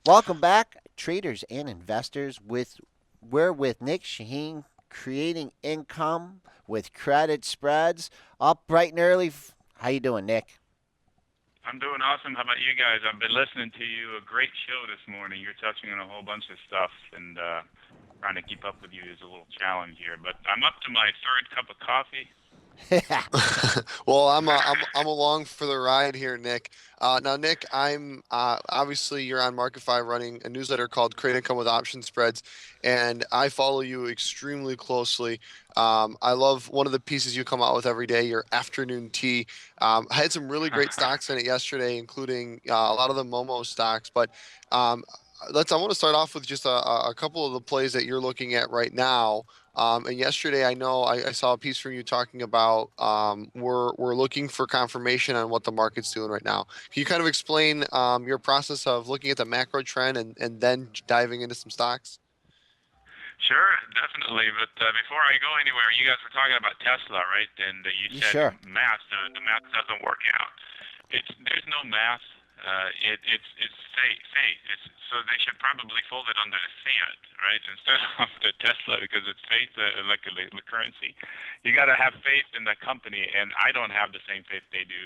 Welcome back, traders and investors. We're with Nic Chahine, creating income with credit spreads. Up bright and early. How you doing, Nick? I'm doing awesome. How about you guys? I've been listening to you. A great show this morning. You're touching on a whole bunch of stuff, and trying to keep up with you is a little challenge here. But I'm up to my third cup of coffee. Well, I'm along for the ride here, Nick. Now, Nick, I'm obviously you're on Marketfy running a newsletter called Create Income with Option Spreads, and I follow you extremely closely. I love one of the pieces you come out with every day, your afternoon tea. I had some really great stocks in it yesterday, including a lot of the Momo stocks. But um, I want to start off with just a couple of the plays that you're looking at right now. And yesterday, I know I saw a piece from you talking about we're looking for confirmation on what the market's doing right now. Can you kind of explain your process of looking at the macro trend and then diving into some stocks? Sure, definitely. But before I go anywhere, you guys were talking about Tesla, right? And you You said sure? math. The math doesn't work out. There's no math. It's faith. So they should probably fold it under the fiat, right, instead of the Tesla because it's faith like the currency. You got to have faith in the company, and I don't have the same faith they do.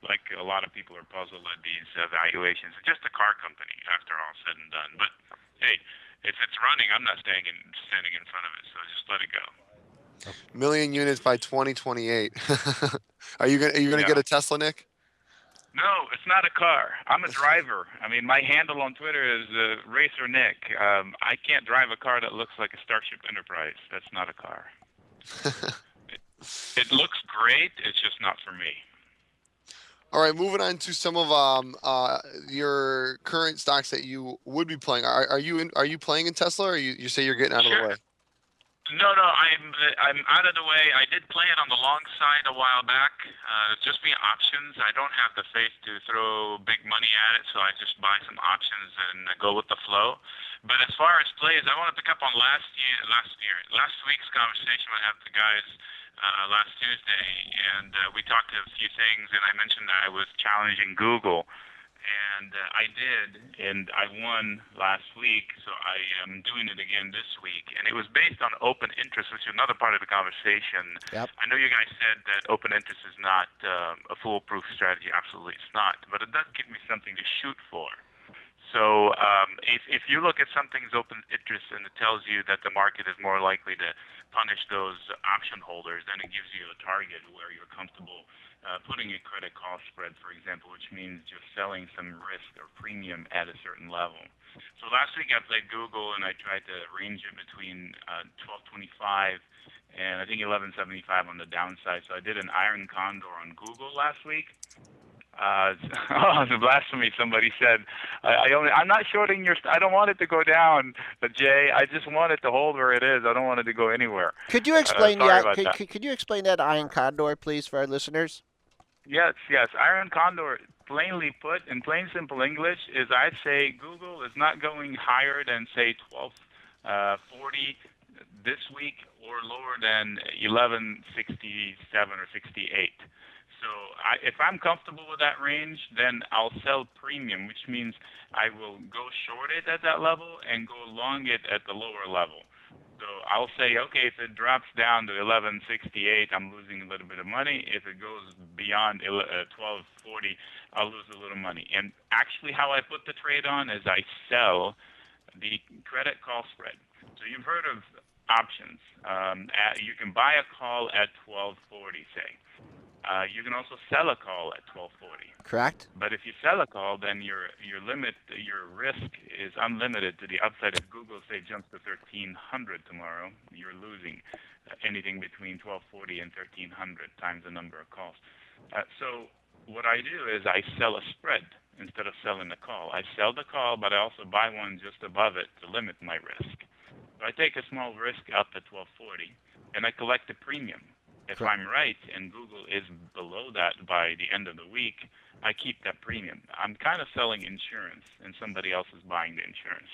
Like a lot of people are puzzled at these valuations. It's just a car company, after all said and done. But hey, if it's running, I'm not standing in front of it. So just let it go. Million units by 2028. Are you gonna get Yeah. a Tesla, Nick? No, it's not a car. I'm a driver. I mean, my handle on Twitter is Racer Nick. I can't drive a car that looks like a Starship Enterprise. That's not a car. It, it looks great. It's just not for me. All right, moving on to some of your current stocks that you would be playing. Are you playing in Tesla, or you say you're getting out of the Sure. way? No, no, I'm out of the way. I did play it on the long side a while back. Just me options. I don't have the faith to throw big money at it, so I just buy some options and go with the flow. But as far as plays, I want to pick up on last week's conversation I had with the guys last Tuesday, and we talked a few things, and I mentioned that I was challenging Google. And I did, and I won last week, so I am doing it again this week. And it was based on open interest, which is another part of the conversation. Yep. I know you guys said that open interest is not a foolproof strategy. Absolutely, it's not. But it does give me something to shoot for. So if you look at something's open interest and it tells you that the market is more likely to punish those option holders, then it gives you a target where you're comfortable putting a credit cost spread, for example, which means you're selling some risk or premium at a certain level. So last week I played Google and I tried to range it between 1225 and I think 1175 on the downside. So I did an iron condor on Google last week. Oh, the blasphemy! Somebody said, I'm not shorting your. I don't want it to go down, but Jay, I just want it to hold where it is. I don't want it to go anywhere. Could you explain Sorry the about could, that. could, could you explain that iron condor, please, for our listeners? Yes, yes. Iron Condor, plainly put, in plain simple English, is I'd say Google is not going higher than say 1240 this week or lower than 1167 or 68. So if I'm comfortable with that range, then I'll sell premium, which means I will go short it at that level and go long it at the lower level. So I'll say, okay, if it drops down to 1168, I'm losing a little bit of money. If it goes beyond 1240, I'll lose a little money. And actually, how I put the trade on is I sell the credit call spread. So you've heard of options. You can buy a call at 1240, say. You can also sell a call at 1240. Correct. But if you sell a call, then your risk is unlimited to the upside. If Google say jumps to 1300 tomorrow, you're losing anything between 1240 and 1300 times the number of calls. So what I do is I sell a spread instead of selling the call. I sell the call, but I also buy one just above it to limit my risk. So I take a small risk up to 1240, and I collect a premium. If Correct. I'm right and Google is below that by the end of the week, I keep that premium. I'm kind of selling insurance, and somebody else is buying the insurance.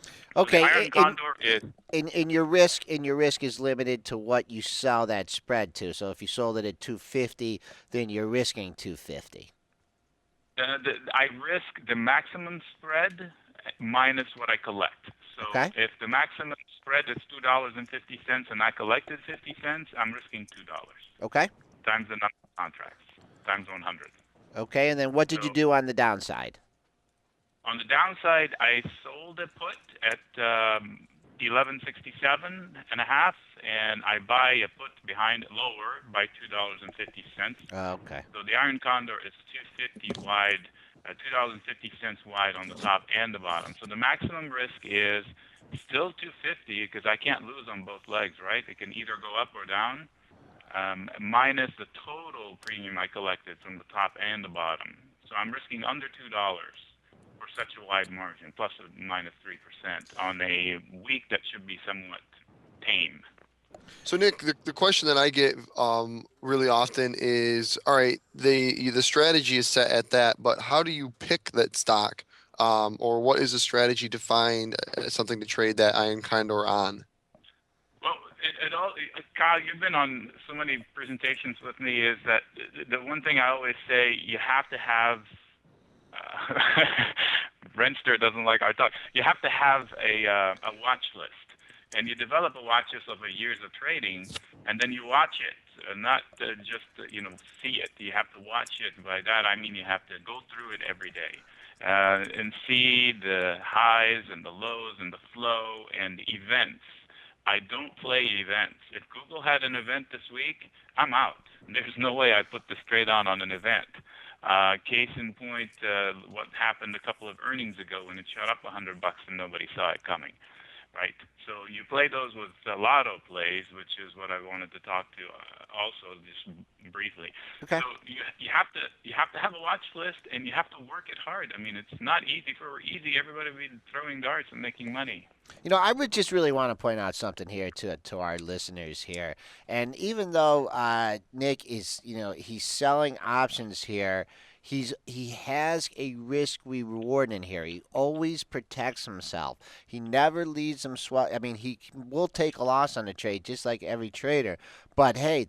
So the Okay. Iron Condor is In your risk is limited to what you sell that spread to. So if you sold it at 250, then you're risking 250. I risk the maximum spread minus what I collect. So Okay. if the maximum spread is $2.50 and I collected 50 cents, I'm risking $2 Okay. times the number of contracts times 100. Okay. And then what did you So do on the downside? on the downside, I sold a put at 1167 and a half, and I buy a put behind it lower by $2.50. Okay. So the iron condor is 250 wide, $2.50 wide on the top and the bottom. So the maximum risk is still 250 because I can't lose on both legs, right? It can either go up or down, minus the total premium I collected from the top and the bottom. So I'm risking under $2 for such a wide margin, plus or minus 3% on a week that should be somewhat tame. So Nick, the question that I get really often is, all right, the strategy is set at that, but how do you pick that stock, or what is the strategy to find something to trade that iron condor on? Well, Kyle, you've been on so many presentations with me. Is that the one thing I always say? You have to have. Renster doesn't like our talk. You have to have a watch list, and you develop a watch list of years of trading, and then you watch it, not just see it. You have to watch it. By that I mean you have to go through it every day. And see the highs and the lows and the flow and the events. I don't play events. If Google had an event this week, I'm out. There's no way I put this trade on an event. Case in point, what happened a couple of earnings ago when it shot up $100 and nobody saw it coming, right? So you play those with lotto plays, which is what I wanted to talk to also just briefly. Okay. So you have to have a watch list and you have to work it hard. I mean, it's not easy. If it were easy, everybody would be throwing darts and making money. I would just really want to point out something here to our listeners here. And even though Nick is, he's selling options here, he has a risk reward in here. He always protects himself. He never leaves them swell. I mean, he will take a loss on a trade just like every trader. But hey,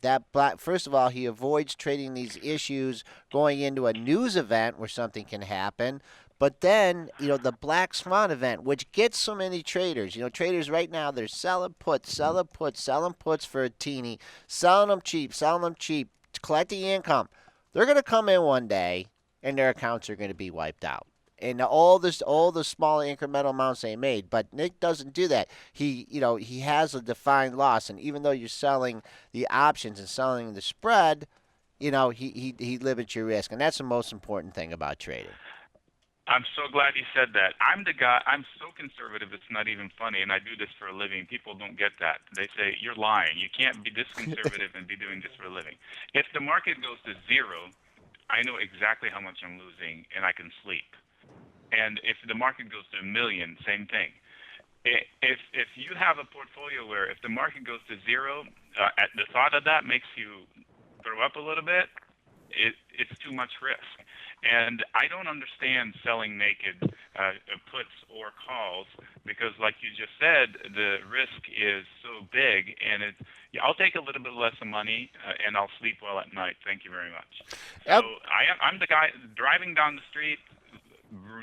first of all, he avoids trading these issues going into a news event where something can happen. But then, the black swan event, which gets so many traders. Traders right now, they're selling puts for a teeny, selling them cheap, collecting income. They're going to come in one day, and their accounts are going to be wiped out. And all the small incremental amounts they made, but Nick doesn't do that. He has a defined loss, and even though you're selling the options and selling the spread, he limits your risk, and that's the most important thing about trading. I'm so glad you said that. I'm the guy. I'm so conservative. It's not even funny, and I do this for a living. People don't get that. They say you're lying. You can't be this conservative and be doing this for a living. If the market goes to zero, I know exactly how much I'm losing, and I can sleep. And if the market goes to a million, same thing. If you have a portfolio where if the market goes to zero, at the thought of that makes you throw up a little bit. It's too much risk. And I don't understand selling naked puts or calls because, like you just said, the risk is so big, and I'll take a little bit less of money, and I'll sleep well at night. Thank you very much. Yep. So I'm the guy driving down the street,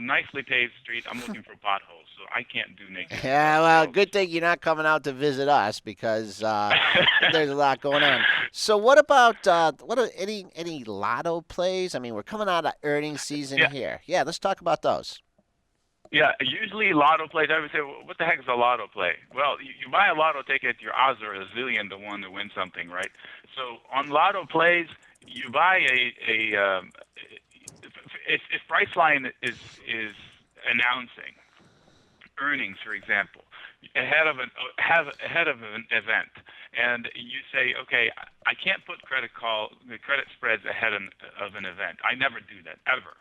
nicely paved street. I'm looking for potholes, so I can't do naked. Yeah, well, good thing you're not coming out to visit us because there's a lot going on. So, what about any lotto plays? I mean, we're coming out of earnings season here. Yeah, let's talk about those. Yeah, usually lotto plays. I would say, what the heck is a lotto play? Well, you buy a lotto ticket, your odds are a zillion to one to win something, right? So on lotto plays, you buy if Priceline is announcing earnings, for example, ahead of an event, and you say, okay, I can't put the credit spreads ahead of an event. I never do that ever.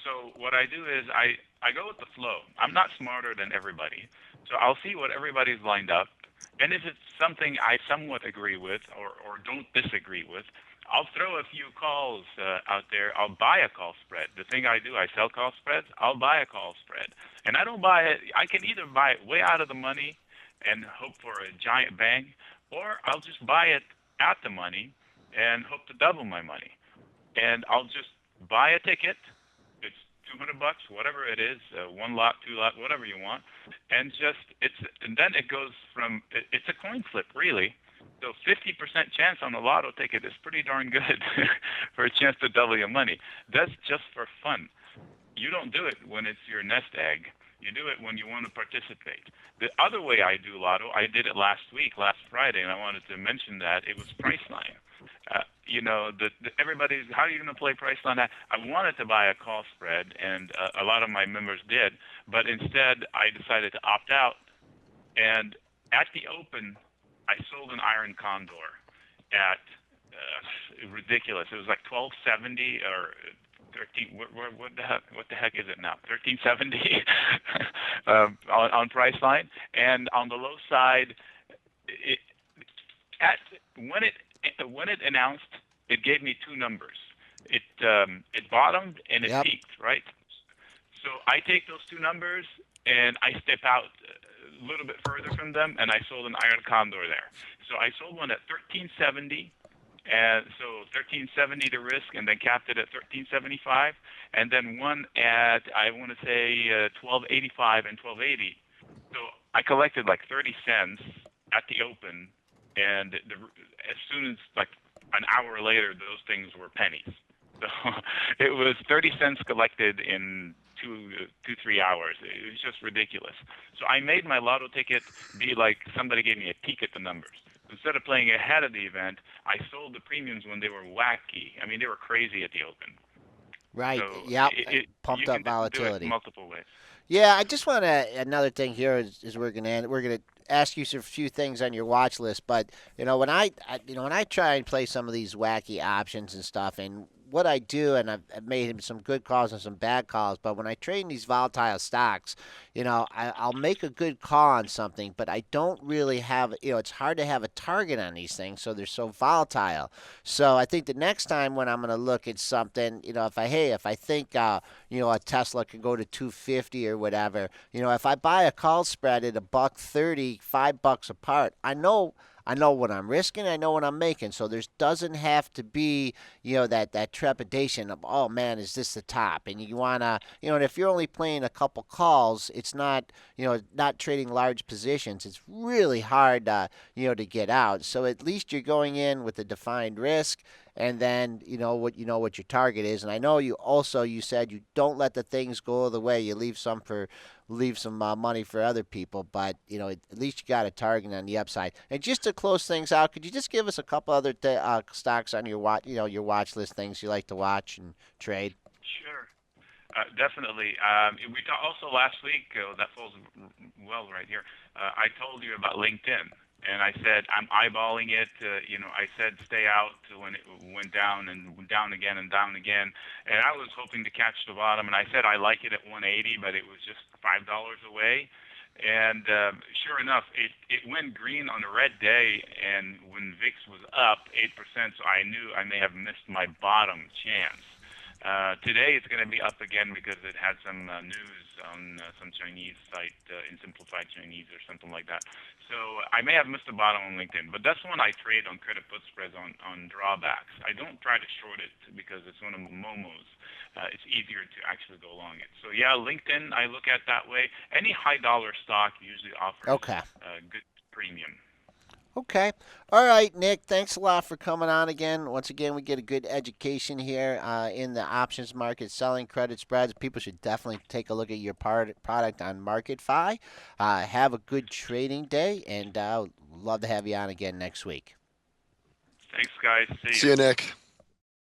So what I do is I go with the flow. I'm not smarter than everybody, so I'll see what everybody's lined up, and if it's something I somewhat agree with or don't disagree with, I'll throw a few calls out there. I'll buy a call spread. The thing I do, I sell call spreads. I'll buy a call spread. And I don't buy it. I can either buy it way out of the money and hope for a giant bang, or I'll just buy it at the money and hope to double my money. And I'll just buy a ticket. It's $200, whatever it is, one lot, two lot, whatever you want, and just and then it goes from it's a coin flip really. So 50% chance on the lotto ticket is pretty darn good for a chance to double your money. That's just for fun. You don't do it when it's your nest egg. You do it when you want to participate. The other way I do lotto, I did it last week, last Friday, and I wanted to mention that it was Priceline. Everybody's, how are you going to play Priceline? I wanted to buy a call spread, and a lot of my members did, but instead I decided to opt out. And at the open, I sold an iron condor at ridiculous. It was like 1270 or 13. What the heck is it now? 1370 on Priceline, and on the low side, it at when it announced, it gave me two numbers. It bottomed and it Yep. peaked, right? So I take those two numbers and I step out a little bit further from them, and I sold an iron condor there. So I sold one at 1370, and so 1370 to risk, and then capped it at 1375, and then one at I want to say 1285 and 1280. So I collected like 30 cents at the open, and as soon as like an hour later, those things were pennies. So it was 30 cents collected in 3 hours. It was just ridiculous. So I made my lotto ticket be like somebody gave me a peek at the numbers. Instead of playing ahead of the event, I sold the premiums when they were wacky. I mean, they were crazy at the open. Right. So Yep. you Pumped can up do it volatility. multiple ways. Yeah, I just want to another thing here is we're gonna ask you some few things on your watch list, but when I try and play some of these wacky options and stuff, and what I do, and I've made some good calls and some bad calls, but when I trade in these volatile stocks, I'll make a good call on something, but I don't really have, it's hard to have a target on these things, so they're so volatile. So I think the next time when I'm going to look at something, if I think a Tesla can go to 250 or whatever. If I buy a call spread at a buck 30, $5 apart, I know what I'm risking. I know what I'm making. So there doesn't have to be, that trepidation of, oh man, is this the top? And you wanna, and if you're only playing a couple calls, it's not, not trading large positions. It's really hard, to get out. So at least you're going in with a defined risk, and then you know what your target is. And I know you said you don't let the things go the way. You leave some money for other people, but at least you got a target on the upside. And just to close things out, could you just give us a couple other stocks on your watch list, things you like to watch and trade? Sure. Definitely. We talked also last week, that falls well right here. I told you about LinkedIn, and I said I'm eyeballing it. I said stay out when it went down and down again and down again, and I was hoping to catch the bottom. And I said I like it at 180, but it was just $5 away. And sure enough, it went green on a red day, and when VIX was up 8%, so I knew I may have missed my bottom chance. Today it's going to be up again because it had some news on some Chinese site in simplified Chinese or something like that. So I may have missed the bottom on LinkedIn, but that's one I trade on credit put spreads on drawbacks. I don't try to short it because it's one of Momo's. It's easier to actually go along it. So yeah, LinkedIn I look at that way. Any high dollar stock usually offers Okay. good premium. Okay. All right, Nick. Thanks a lot for coming on again. Once again, we get a good education here in the options market, selling credit spreads. People should definitely take a look at your product on Marketfy. Have a good trading day, and love to have you on again next week. Thanks, guys. See See you. you, Nick.